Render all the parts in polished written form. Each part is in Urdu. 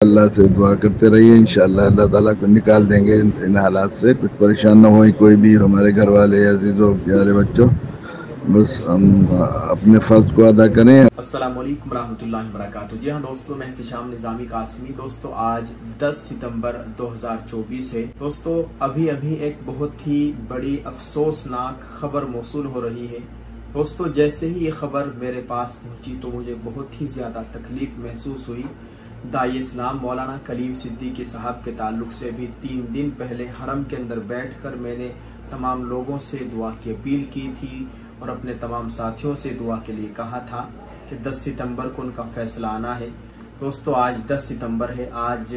اللہ سے دعا کرتے رہیے، انشاءاللہ اللہ تعالیٰ کو نکال دیں گے ان حالات سے. کچھ پریشان نہ ہوئی کوئی بھی، ہمارے گھر والے عزیزوں پیارے بچوں، بس ہم اپنے فرض کو ادا کریں. السلام علیکم ورحمۃ اللہ وبرکاتہ. جی ہاں دوستو، میں احتشام نظامی قاسمی. دوستو آج 10 ستمبر 2024 ہے. دوستو ابھی ایک بہت ہی بڑی افسوسناک خبر موصول ہو رہی ہے. دوستو جیسے ہی یہ خبر میرے پاس پہنچی تو مجھے بہت ہی زیادہ تکلیف محسوس ہوئی. داعی اسلام مولانا کلیم صدیقی صاحب کے تعلق سے بھی 3 دن پہلے حرم کے اندر بیٹھ کر میں نے تمام لوگوں سے دعا کی اپیل کی تھی اور اپنے تمام ساتھیوں سے دعا کے لیے کہا تھا کہ 10 ستمبر کو ان کا فیصلہ آنا ہے. دوستو آج 10 ستمبر ہے. آج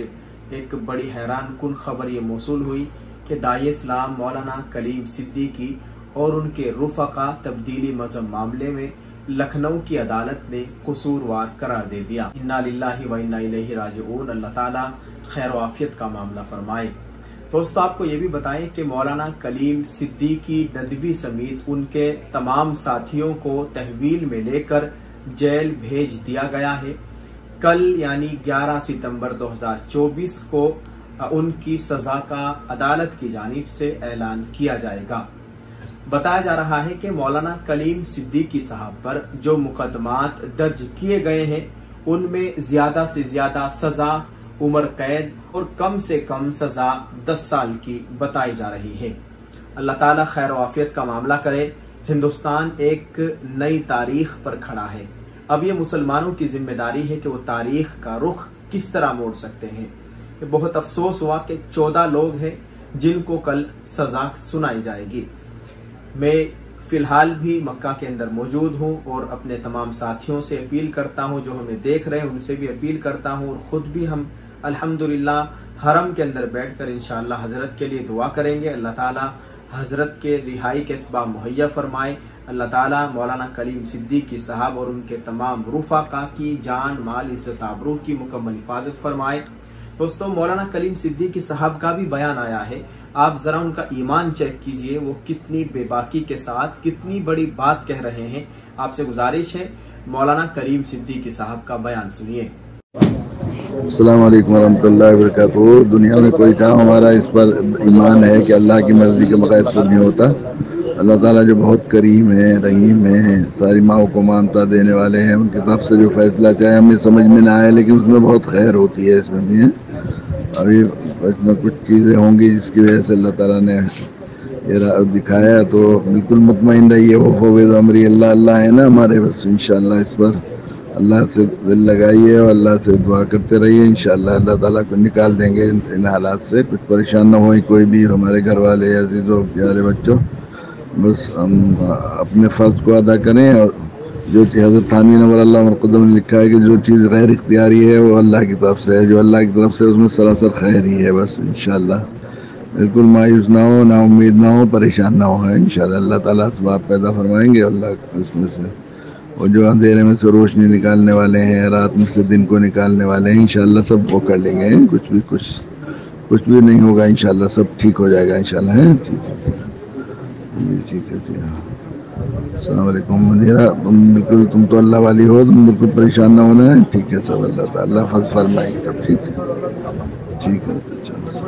ایک بڑی حیران کن خبر یہ موصول ہوئی کہ داعی اسلام مولانا کلیم صدیقی اور ان کے رفقا تبدیلی مذہب معاملے میں لکھنؤ کی عدالت نے قصوروار قرار دے دیا. انا للہ و انا الیہ راجعون. اللہ تعالیٰ خیر و عافیت کا معاملہ فرمائے. دوستو آپ کو یہ بھی بتائیں کہ مولانا کلیم صدیقی ندوی سمیت ان کے تمام ساتھیوں کو تحویل میں لے کر جیل بھیج دیا گیا ہے. کل یعنی 11 ستمبر 2024 کو ان کی سزا کا عدالت کی جانب سے اعلان کیا جائے گا. بتایا جا رہا ہے کہ مولانا کلیم صدیقی صاحب پر جو مقدمات درج کیے گئے ہیں ان میں زیادہ سے زیادہ سزا عمر قید اور کم سے کم سزا 10 سال کی بتائی جا رہی ہے. اللہ تعالیٰ خیر و عافیت کا معاملہ کرے. ہندوستان ایک نئی تاریخ پر کھڑا ہے. اب یہ مسلمانوں کی ذمہ داری ہے کہ وہ تاریخ کا رخ کس طرح موڑ سکتے ہیں. یہ بہت افسوس ہوا کہ 14 لوگ ہیں جن کو کل سزا سنائی جائے گی. میں فی الحال بھی مکہ کے اندر موجود ہوں اور اپنے تمام ساتھیوں سے اپیل کرتا ہوں جو ہمیں دیکھ رہے ہیں ان سے بھی اپیل کرتا ہوں اور خود بھی ہم الحمدللہ حرم کے اندر بیٹھ کر انشاءاللہ حضرت کے لیے دعا کریں گے. اللہ تعالیٰ حضرت کے رہائی کے اسباب مہیا فرمائے. اللہ تعالیٰ مولانا کلیم صدیقی صاحب اور ان کے تمام رفقا کی جان مال عزت آبرو کی مکمل حفاظت فرمائے. دوستو مولانا کلیم صدیقی صاحب کا بھی بیان آیا ہے. آپ ذرا ان کا ایمان چیک کیجئے، وہ کتنی بے باکی کے ساتھ کتنی بڑی بات کہہ رہے ہیں. آپ سے گزارش ہے مولانا کلیم صدیقی صاحب کا بیان سنیے. السلام علیکم ورحمۃ اللہ وبرکاتہ. دنیا میں کوئی کام ہمارا اس پر ایمان ہے کہ اللہ کی مرضی کے بغیر کچھ نہیں ہوتا. اللہ تعالیٰ جو بہت کریم ہے رحیم ہے، ساری ماؤں کو مامتا دینے والے ہیں، ان کی طرف سے جو فیصلہ چاہے ہمیں سمجھ میں نہ آئے لیکن اس میں بہت خیر ہوتی ہے. اس میں بھی ابھی اس میں کچھ چیزیں ہوں گی جس کی وجہ سے اللہ تعالیٰ نے یہ دکھایا، تو بالکل مطمئن رہیے. وہ فوض امری اللہ ہے نا ہمارے، بس انشاءاللہ اس پر اللہ سے دل لگائیے اور اللہ سے دعا کرتے رہیے. انشاءاللہ اللہ تعالیٰ کو نکال دیں گے ان حالات سے. کچھ پریشان نہ ہوئی کوئی بھی، ہمارے گھر والے عزیزوں پیارے بچوں، بس ہم اپنے فرض کو ادا کریں. اور جو چیز حضرت تھانوی نور اللہ مرقدم نے لکھا ہے کہ جو چیز غیر اختیاری ہے وہ اللہ کی طرف سے ہے، جو اللہ کی طرف سے اس میں سراسر خیر ہی ہے. بس انشاءاللہ بالکل مایوس نہ ہو، نا امید نہ ہو، پریشان نہ ہو. انشاءاللہ اللہ تعالیٰ اسباب پیدا فرمائیں گے. اللہ اس میں سے اور جو اندھیرے میں سے روشنی نکالنے والے ہیں، رات میں سے دن کو نکالنے والے ہیں، انشاءاللہ سب وہ کر لیں گے. کچھ بھی نہیں ہوگا، انشاءاللہ سب ٹھیک ہو جائے گا انشاءاللہ. ہے ٹھیک ہے جی، ٹھیک ہے جی. السلام علیکم. منیرا تم تو اللہ والی ہو، تم بالکل پریشان نہ ہونا ہے. ٹھیک ہے سب اللہ تعالیٰ فضل فرمائے گی سب. ٹھیک ہے.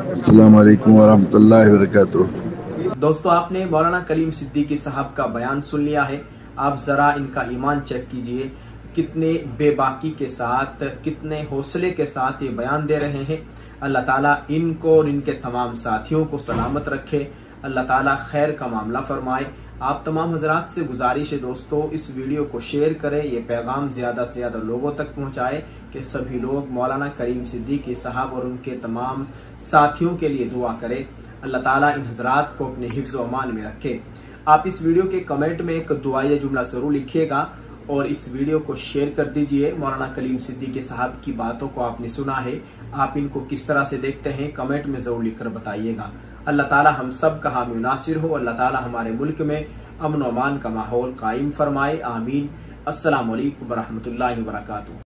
السلام علیکم ورحمۃ اللہ وبرکاتہ. دوستو آپ نے مولانا کلیم صدیقی صاحب کا بیان سن لیا ہے. آپ ذرا ان کا ایمان چیک کیجئے، کتنے بے باکی کے ساتھ کتنے حوصلے کے ساتھ یہ بیان دے رہے ہیں. اللہ تعالیٰ ان کو اور ان کے تمام ساتھیوں کو سلامت رکھے. اللہ تعالیٰ خیر کا معاملہ فرمائے. آپ تمام حضرات سے گزارش ہے دوستو اس ویڈیو کو شیئر کریں، یہ پیغام زیادہ سے زیادہ لوگوں تک پہنچائے کہ سبھی لوگ مولانا کلیم صدیقی صاحب اور ان کے تمام ساتھیوں کے لیے دعا کریں. اللہ تعالیٰ ان حضرات کو اپنے حفظ و امان میں رکھے. آپ اس ویڈیو کے کمنٹ میں ایک دعائیہ جملہ ضرور لکھیے گا اور اس ویڈیو کو شیئر کر دیجئے. مولانا کلیم صدیقی صاحب کی باتوں کو آپ نے سنا ہے، آپ ان کو کس طرح سے دیکھتے ہیں کمنٹ میں ضرور لکھ کر بتائیے گا. اللہ تعالیٰ ہم سب کا حامی و ناصر ہو. اللہ تعالیٰ ہمارے ملک میں امن و امان کا ماحول قائم فرمائے. آمین. السلام علیکم ورحمۃ اللہ وبرکاتہ.